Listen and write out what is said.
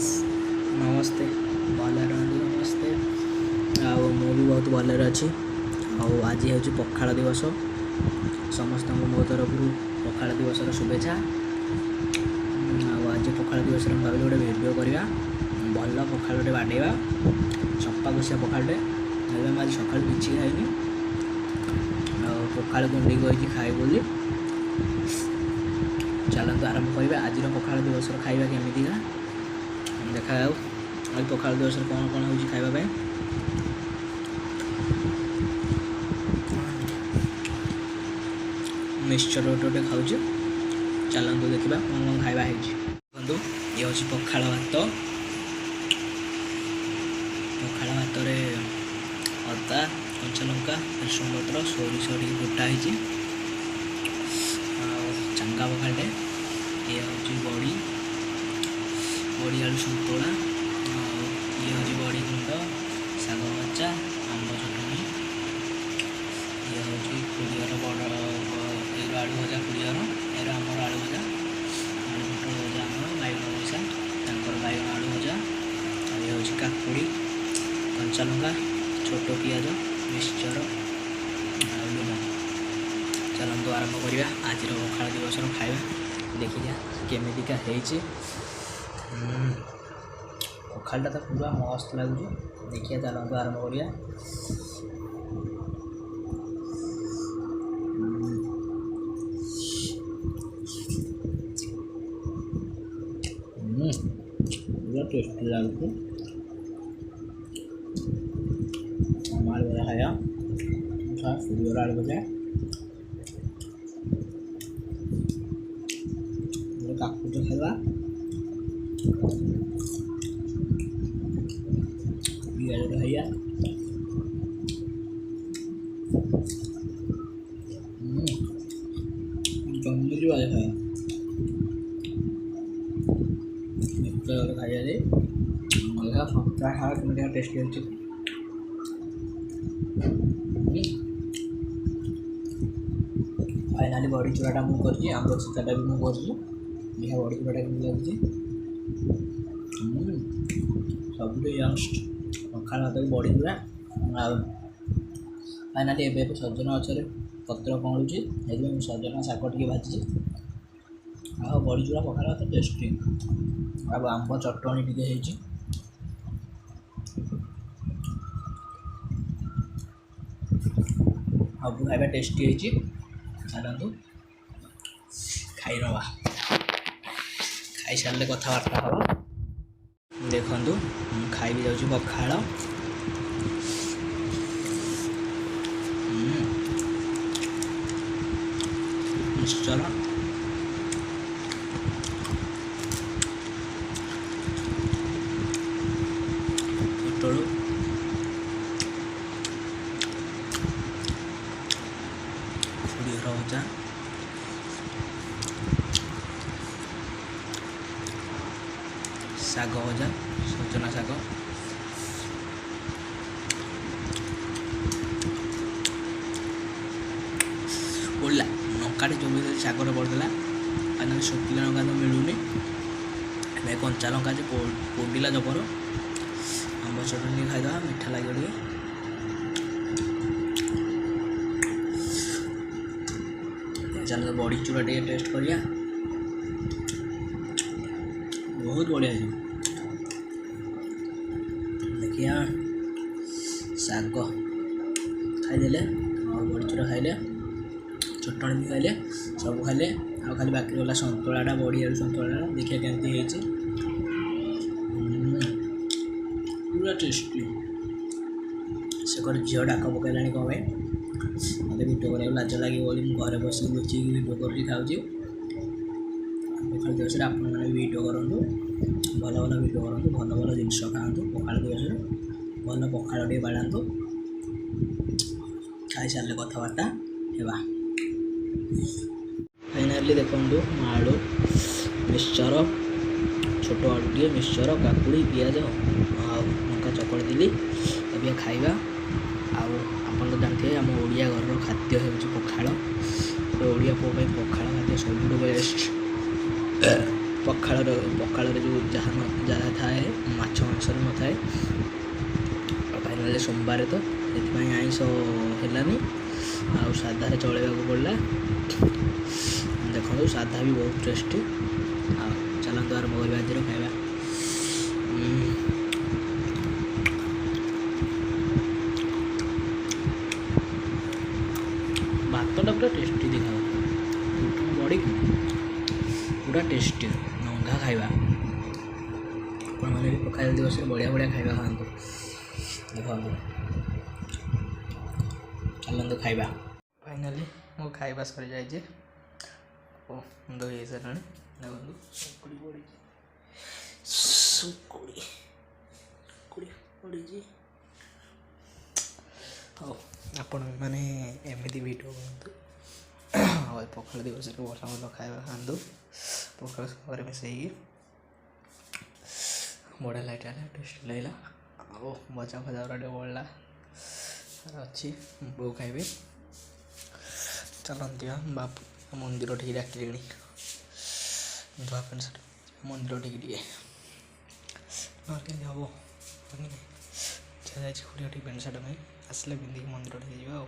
Friends नमस्ते भले रही नमस्ते आउ मु भी बहुत भले अच्छी आज हूँ पखाड़ दिवस समस्त मो तरफ पखाड़ दिवस शुभेच्छा आज पखाड़ दिवस भाविल गोटे भिडियो करवा भल पखाड़े बाड़ेवा चंपा कुशिया पखाड़े आज सका किसी खाइनि पखाड़ गुंडी कही खाई बोली चलते आरंभ करवा आज पखाड़ दिवस खाଇବା केमितिका देखा आज पखाड़ दिवस कौन कौन हो खावाई मिक्सचर गोटे खाऊ चलते देखा कौन कौन खावा देखो ये हूँ पखाड़ भात पखाड़ भात अदा कंचा लंका भृषंग पत्र सोरिष फुटा है चंगा पखाड़े ये हूँ बड़ी बड़ी आलू सतुला ये हूँ बड़ी गुंड शाग भजा आंब चटनी ये हूँ कुड़ियर बड़ ये आलू भजा कुड़ियर यार आमर आलू भजा आलू पटल भजा आम बैगन भजा तर बैगन आलू भजा ये हूँ काकुड़ी कंचा लंका छोट पियाज मिक्सचर लुण चलते आरंभ करवा आज पखाड़ दिवस खाଇବା देखिए केमितिका पखाड़ा तो पूरा मस्त लगुच देखिए चलते आरंभ करवा पूरा टेस्टी लगुच आलू भजा खाया सूर्य आलू भजा काकुड़ खावा पियाज खाइया जमी जो खाया खाइया देखा सप्ताह खावा केम टेस्टी अच्छे फाइनाली बड़ी चूड़ाटा मुझे आंब सीताटा भी मुझे देखा बड़ी चूड़ाटा केमी लगे सब यंगस्ट पखाड़ भात बड़ी चूड़ा फाइनाली एवं सजना गचर पत्र कणुचे सजना शाग टे भाजी बड़ी चूड़ा पखाड़ भात टेस्टी आंब चटणी टे सब खाଇବା टेस्टी है चलतु खाईनवा खाई सारे कथबार्ता हाँ देखु खाई भी जाऊँ पखाड़ मिक्सचर पटल भजा शाग भजा सजना शाग पड़ा लंकाटे जमी शागर पड़ता फाइनाली शुखिला लंका तो मिलूनी कंचा लंका जो पोड़ा जबर आंब चटनी खाईदे मीठा लगे चल बड़ी चूड़ा टे टेस्ट करिया बहुत बढ़िया देखिए शाग खाईदे और बड़ी चूड़ा खाइले चटनी भी खाइले सब खाइले आ खाली बाकी गला सतुलाटा बड़ी आलू सतुलाटा देखिए केमती पूरा टेस्टी से झील डाक पकड़ा कमे मत भिडियो कर लाज लगे बोली घरे बस लुचिक भिडियो कर खाऊँ पखाड़ दिवस आपने भिडियो करूँ भल भल भिडियो करूँ भल भल जिन खातु पखाड़ दिवस भल पखाड़ टे बाड़ातु खाई सारे कथबार्ता है फाइनाली देखु आलू मिक्सचर छोट आलू टे मिक्सचर काकुड़ी पियाज लंका चकड़ देली अब खाइबा आप जानते हैं आम ओडिया घर खाद्य हो पखाड़ ओडिया पुओ पखाड़ खाद्य सब बेस्ट पखाड़ जो जहाँ थाए सोमवार तो से आईष है आउ साधारे चलैया पड़ा देखो साधा भी बहुत टेस्टी आ चलते आरम्भ करवा आज खाଇବା भातटा पूरा टेस्टी देखा बड़ी पूरा टेस्टी नंगा खाଇବା आपने भी पखाल दिवस बढ़िया बढ़िया खाଇବା खातु देखो चलते खाଇବା फाइनाली मो खाଇବା सरी जाए दही हो सारा देखो सुकुड़ी पड़ी हाँ आपण मैंने एमती वीडियो बनतु पखाल दिवस भल भल खाଇବା खातु पखाल सागर मिसई बढ़िया लगे टेस्ट लगला आ मजा फजा टे बढ़ला अच्छी बो खाइबे चलती बाप मंदिर ठीक डाकिले धुआ पैंट सार्ट मंदिर ठीक हम जाए पैंट सार्ट में आसले पिंधिक मंदिर ठीक जावा।